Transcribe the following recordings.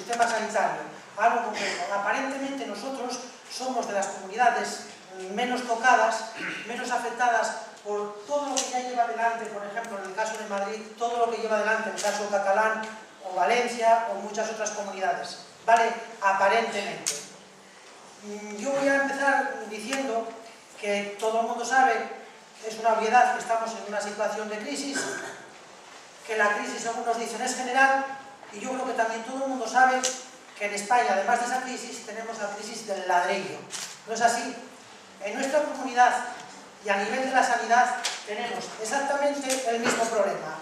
sistema sanitario, algo complejo. Aparentemente nosotros somos de las comunidades menos tocadas, menos afectadas por todo lo que ya lleva adelante, por ejemplo, en el caso de Madrid, todo lo que lleva adelante en el caso catalán, o Valencia, o muchas otras comunidades, ¿vale? Aparentemente. Yo voy a empezar diciendo que todo el mundo sabe, es una obviedad, que estamos en una situación de crisis, que la crisis, según nos dicen, es general, y yo creo que también todo el mundo sabe que en España, además de esa crisis, tenemos la crisis del ladrillo. ¿No es así? En nuestra comunidad y a nivel de la sanidad tenemos exactamente el mismo problema.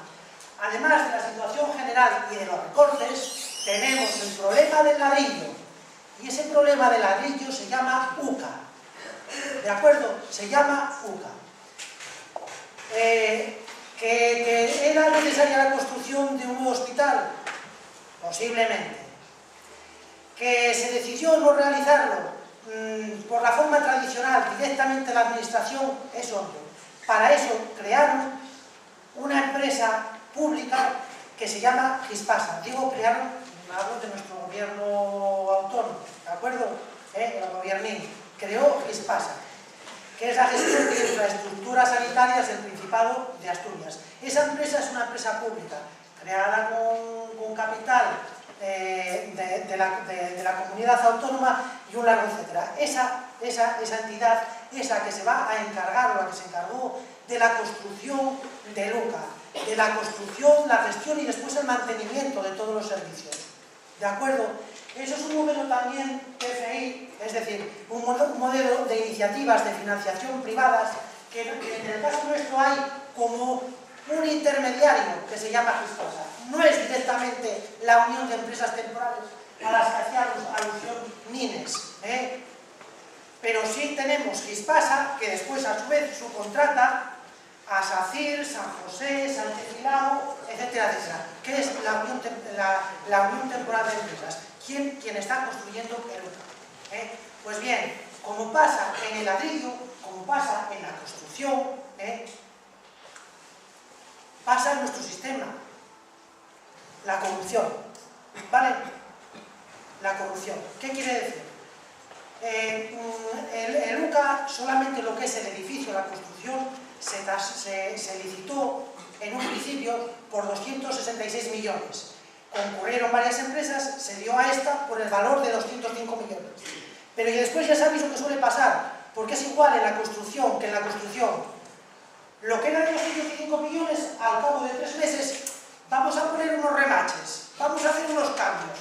Además de la situación general y de los recortes, tenemos el problema del ladrillo. Y ese problema del ladrillo se llama UCA. ¿De acuerdo? Se llama UCA. ¿Que era necesaria la construcción de un nuevo hospital? Posiblemente. ¿Que se decidió no realizarlo por la forma tradicional, directamente la administración? Es obvio. Para eso crearon una empresa pública que se llama Gispasa. Digo, crearon, hablo de nuestro gobierno autónomo, ¿de acuerdo? El gobiernín creó Gispasa, que es la gestión de infraestructuras sanitarias del Principado de Asturias. Esa empresa es una empresa pública, creada con capital de la comunidad autónoma y un largo etcétera. Esa entidad, esa que se va a encargar, o la que se encargó de la construcción de UCA, de la construcción, la gestión y después el mantenimiento de todos los servicios. ¿De acuerdo? Eso es un modelo también PFI, es decir, un modelo de iniciativas de financiación privadas que en el caso nuestro hay como un intermediario que se llama Gispasa. No es directamente la unión de empresas temporales a las que hacía alusión Nines, pero sí tenemos Gispasa, que después a su vez subcontrata a SACIR, San José, Sánchez Filao, etcétera, etcétera, que es la unión temporal de empresas, quien está construyendo el UCA. Pues bien, como pasa en el ladrillo, como pasa en la construcción, pasa en nuestro sistema. La corrupción, ¿vale? La corrupción. ¿Qué quiere decir? El UCA, solamente lo que es el edificio, la construcción, se licitó en un principio por 266 millones. Concurrieron varias empresas, se dio a esta por el valor de 205 millones. Pero y después ya sabéis lo que suele pasar, porque es igual en la construcción que en la construcción. Lo que era de 205 millones, al cabo de 3 meses, vamos a poner unos remaches, vamos a hacer unos cambios.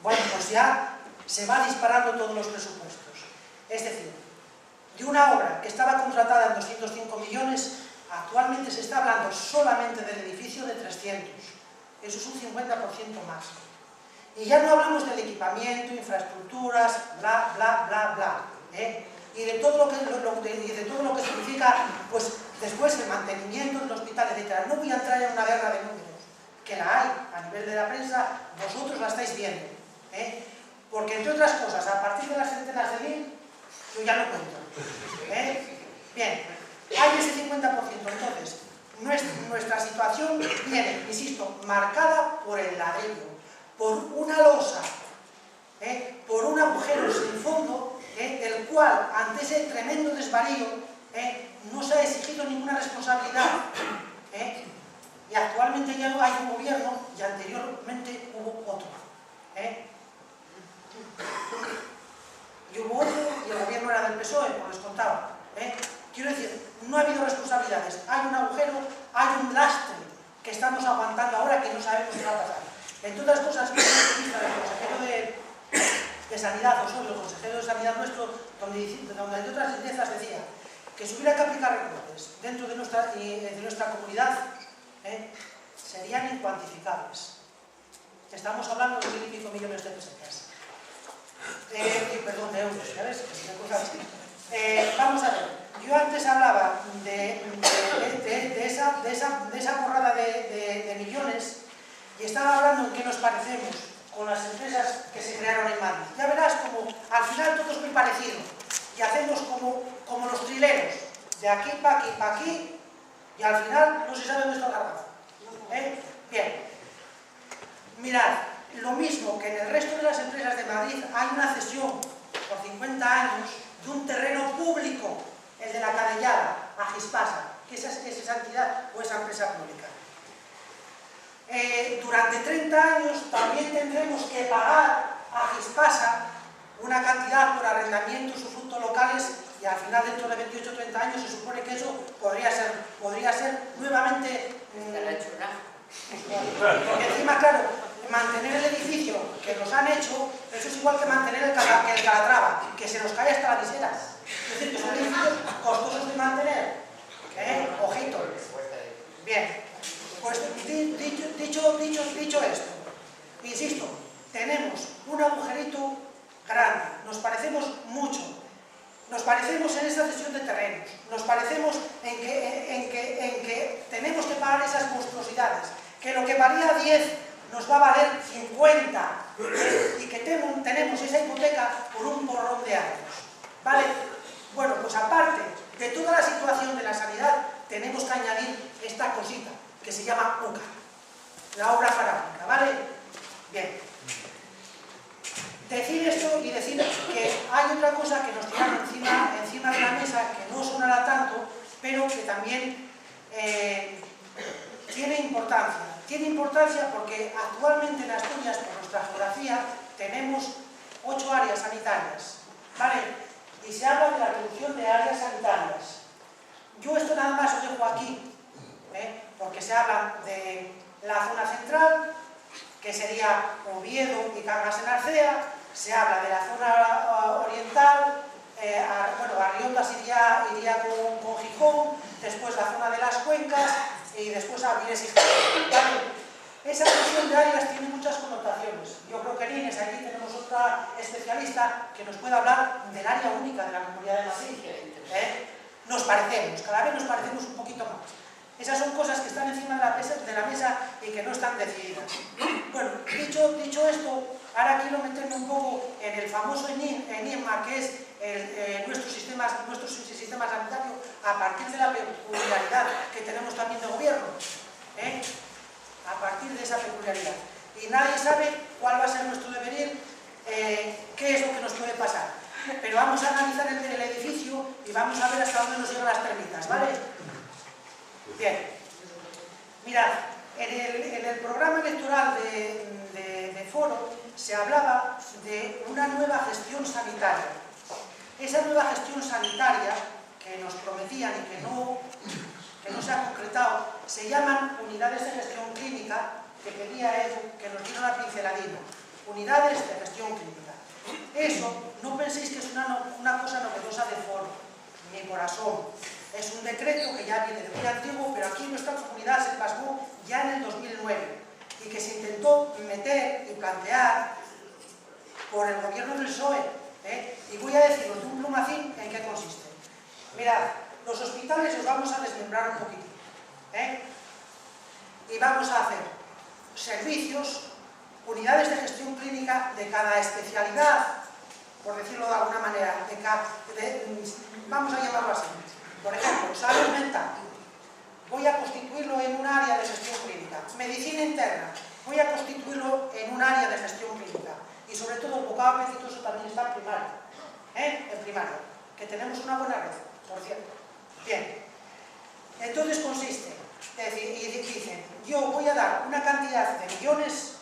Bueno, pues ya se va disparando todos los presupuestos. Es decir, de una obra que estaba contratada en 205 millones, actualmente se está hablando solamente del edificio de 300. Eso es un 50% más. Y ya no hablamos del equipamiento, infraestructuras, bla, bla, bla, bla. Y de todo lo que significa, pues, después el mantenimiento del hospital, etc. No voy a entrar en una guerra de números, que la hay a nivel de la prensa, vosotros la estáis viendo. Porque, entre otras cosas, a partir de las centenas de mil, yo ya no cuento. Bien, hay ese 50%. Entonces, nuestra situación viene, insisto, marcada por el ladrillo, por una losa, por un agujero sin fondo, del cual, ante ese tremendo desvarío, no se ha exigido ninguna responsabilidad. Y actualmente ya no hay un gobierno, y anteriormente hubo otro. Y hubo otro, y el gobierno era del PSOE, como les contaba. Quiero decir, no ha habido responsabilidades, hay un agujero, hay un lastre que estamos aguantando ahora que no sabemos qué va a pasar. Entre otras cosas, el consejero de Sanidad, Osorio, el consejero de Sanidad nuestro, donde entre otras licencias decía que si hubiera que aplicar recortes dentro de nuestra comunidad, serían incuantificables. Estamos hablando de 1.000 y pico millones de pesetas. Perdón, de euros, ¿sabes? Vamos a ver, yo antes hablaba de esa porrada de millones y estaba hablando en qué nos parecemos con las empresas que se crearon en Madrid. Ya verás como al final todo es muy parecido y hacemos como los trileros, de aquí para aquí, para aquí, y al final no se sabe dónde está el garbanzo. Bien, mirad, lo mismo que en el resto de las empresas de Madrid hay una cesión por 50 años de un terreno público, el de la Cadellada, a Gispasa, que es esa entidad o esa empresa pública. Durante 30 años también tendremos que pagar a Gispasa una cantidad por arrendamientos o frutos locales, y al final, dentro de 28 o 30 años, se supone que eso podría ser nuevamente... Porque encima, claro, mantener el edificio que nos han hecho, eso es igual que mantener el Calatrava, que se nos cae hasta la visera. Es decir, que son edificios costosos de mantener. Ojito. Bien, pues dicho esto, insisto, tenemos un agujerito grande, nos parecemos mucho, nos parecemos en esa cesión de terrenos, nos parecemos en que tenemos que pagar esas monstruosidades, que lo que valía 10 nos va a valer 50, y que tenemos esa hipoteca por un porrón de años, ¿vale? Bueno, pues aparte de toda la situación de la sanidad, tenemos que añadir esta cosita, que se llama UCA, la obra faraónica, ¿vale? Bien. Decir esto y decir que hay otra cosa que nos tiraron encima de la mesa, que no sonará tanto, pero que también tiene importancia. Tiene importancia porque actualmente en Asturias, por nuestra geografía, tenemos 8 áreas sanitarias, ¿vale? Y se habla de la reducción de áreas sanitarias. Yo esto nada más lo dejo aquí, porque se habla de la zona central, que sería Oviedo y Cangas en Arcea, se habla de la zona oriental, bueno, Arriondas iría con Gijón, después la zona de las cuencas y después Avilés y Jaén, ¿vale? Esa división de áreas tiene muchas connotaciones. Yo creo que en Inés, aquí tenemos otra especialista que nos puede hablar del área única de la Comunidad de Madrid. Nos parecemos, cada vez nos parecemos un poquito más. Esas son cosas que están encima de la mesa y que no están decididas. Bueno, dicho esto, ahora quiero meterme un poco en el famoso enigma que es nuestro sistema sanitario a partir de la peculiaridad que tenemos también de gobierno. A partir de esa peculiaridad. Y nadie sabe cuál va a ser nuestro devenir, qué es lo que nos puede pasar. Pero vamos a analizar el edificio y vamos a ver hasta dónde nos llegan las termitas, ¿vale? Bien, mirad, en el programa electoral de Foro se hablaba de una nueva gestión sanitaria. Esa nueva gestión sanitaria que nos prometían y que no se ha concretado, se llaman unidades de gestión clínica, que pedía Edu que nos diera una pinceladina. Unidades de gestión clínica. Eso, no penséis que es una cosa novedosa de Foro, ni por asomo. Es un decreto que ya viene de muy antiguo, pero aquí en nuestra comunidad se plasmó ya en el 2009 y que se intentó meter y plantear por el gobierno del PSOE. Y voy a deciros de un plumacín en qué consiste. Mirad, los hospitales los vamos a desmembrar un poquito. Y vamos a hacer servicios, unidades de gestión clínica de cada especialidad, por decirlo de alguna manera, vamos a llamarlo así. Por ejemplo, salud mental, voy a constituirlo en un área de gestión clínica. Medicina interna, voy a constituirlo en un área de gestión clínica. Y sobre todo el bocado apetitoso también está en primaria. En primaria, que tenemos una buena red, por cierto. Bien, entonces consiste, es decir, y dicen, yo voy a dar una cantidad de millones,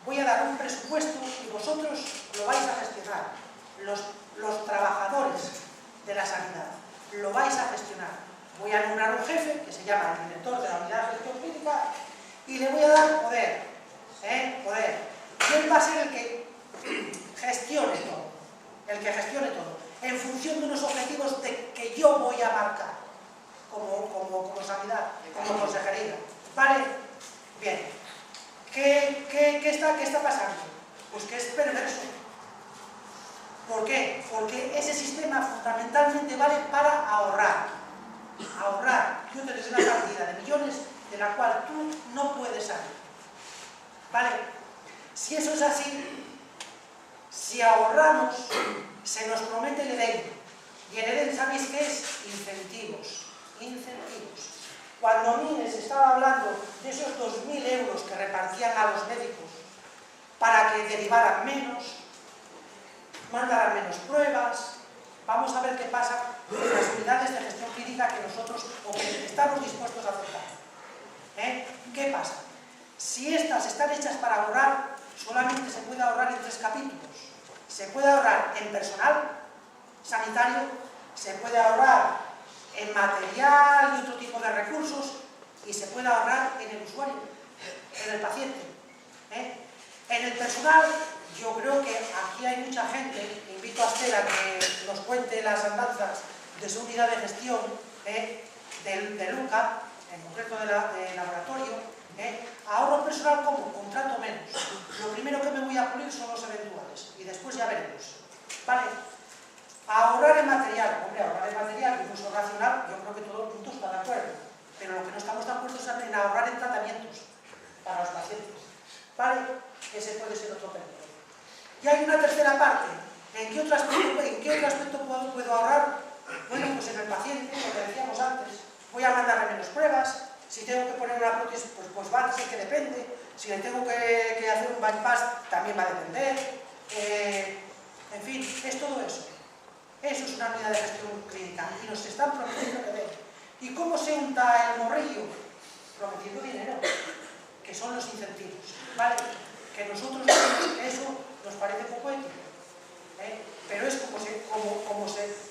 voy a dar un presupuesto y vosotros lo vais a gestionar. Los trabajadores de la sanidad lo vais a gestionar. Voy a nombrar un jefe, que se llama el director de la unidad de gestión clínica, y le voy a dar poder. Poder. Y él va a ser el que gestione todo. En función de unos objetivos que yo voy a marcar, como sanidad, como consejería. ¿Vale? Bien. ¿Qué está pasando? Pues que es perverso. ¿Por qué? Porque ese sistema fundamentalmente vale para ahorrar. Tú tienes una cantidad de millones de la cual tú no puedes salir. ¿Vale? Si eso es así, si ahorramos, se nos promete el EDEN. Y el EDEN, ¿sabéis qué es? Incentivos. Cuando Mines estaba hablando de esos 2.000 euros que repartían a los médicos para que derivaran menos, mandaran menos pruebas. Vamos a ver qué pasa con las unidades de gestión clínica que nosotros o que estamos dispuestos a aceptar. ¿Qué pasa? Si estas están hechas para ahorrar, solamente se puede ahorrar en 3 capítulos. Se puede ahorrar en personal sanitario, se puede ahorrar en material y otro tipo de recursos, y se puede ahorrar en el usuario, en el paciente. En el personal, yo creo que aquí hay mucha gente, invito a Estela a que nos cuente las andanzas de su unidad de gestión de LUCA, en concreto de laboratorio. Ahorro personal como contrato menos. Lo primero que me voy a pulir son los eventuales, y después ya veremos. ¿Vale? Ahorrar en material. Hombre, ahorrar en material, incluso racional, yo creo que todo el mundo está de acuerdo. Pero lo que no estamos de acuerdo es en ahorrar en tratamientos para los pacientes. ¿Vale? Ese puede ser otro peligro. Y hay una tercera parte. ¿En qué otro aspecto puedo ahorrar? Bueno, pues en el paciente, lo que decíamos antes. Voy a mandarle menos pruebas. Si tengo que poner una prótesis, pues va a ser que depende. Si le tengo que hacer un bypass, también va a depender. En fin, es todo eso. Eso es una unidad de gestión clínica. Y nos están prometiendo que den. ¿Y cómo se unta el morrillo? Prometiendo dinero, que son los incentivos. ¿Vale? Que nosotros eso nos parece poco ético. Pero es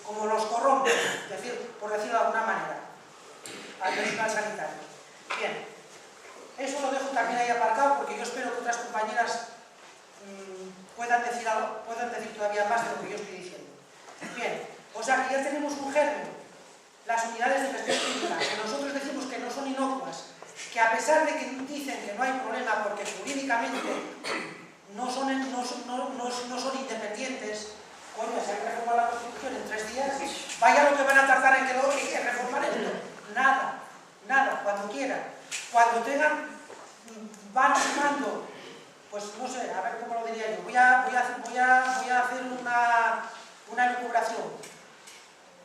como los corrompen, por decirlo de alguna manera, al personal sanitario. Bien, eso lo dejo también ahí aparcado porque yo espero que otras compañeras puedan decir todavía más de lo que yo estoy diciendo. Bien, o sea que ya tenemos un germen, las unidades de gestión clínica, que nosotros decimos que no son inocuas, que a pesar de que dicen que no hay problema porque jurídicamente no son independientes, coño, se ha que reformar la Constitución en 3 días, vaya lo que van a tardar en que reformar esto. Nada, cuando quieran. Cuando van sumando, pues no sé, a ver cómo lo diría yo, voy a hacer una elucubración.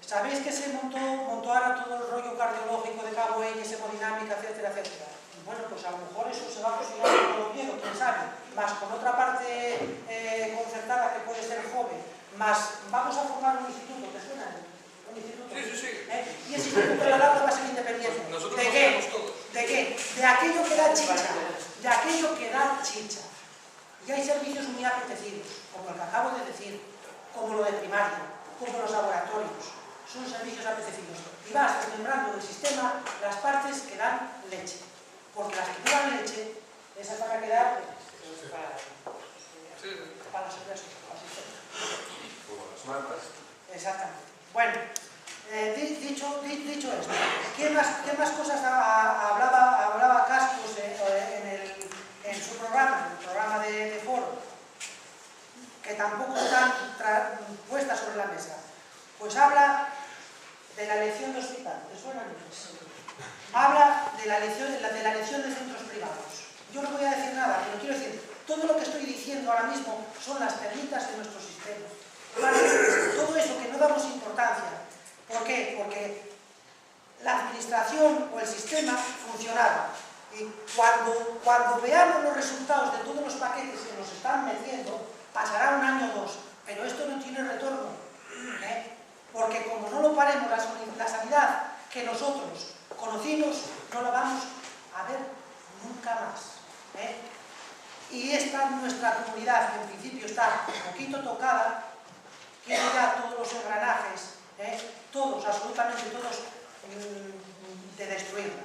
¿Sabéis que se montó ahora todo el rollo cardiológico de Cabo Ellis, hemodinámica, etcétera, etcétera? Bueno, pues a lo mejor eso se va a cocinar con todo miedo, quién sabe, más con otra parte concertada que puede ser joven, más vamos a formar un instituto, ¿te suena? Un instituto. Sí. Y ese instituto de la larga va a ser independiente. Nosotros ¿De qué? ¿De qué? De aquello que da chicha. De aquello que da chicha. Y hay servicios muy apetecidos, como el que acabo de decir, como lo de primaria, como los laboratorios. Son servicios apetecidos. Y vas desmembrando del sistema las partes que dan leche. Porque las que no dan leche, esas van a quedar para la seguridad social. Como las matas. Exactamente. Bueno, dicho esto, ¿qué más cosas hablaba Cascos en su programa, en el programa de foro, que tampoco están puestas sobre la mesa? Pues habla de la elección de hospital, ¿te suena? Habla de la elección de centros privados. Yo no voy a decir nada, pero quiero decir, todo lo que estoy diciendo ahora mismo son las perlitas de nuestro sistema. ¿Vale? Todo eso que no damos importancia. ¿Por qué? Porque la administración o el sistema funcionaba. Y cuando veamos los resultados de todos los paquetes que nos están metiendo, pasará 1 año o 2. Pero esto no tiene retorno. Porque como no lo paremos, la sanidad que nosotros conocimos, no la vamos a ver nunca más. Y esta nuestra comunidad, que en principio está un poquito tocada, quiere ya todos los engranajes, todos, absolutamente todos, de destruirla.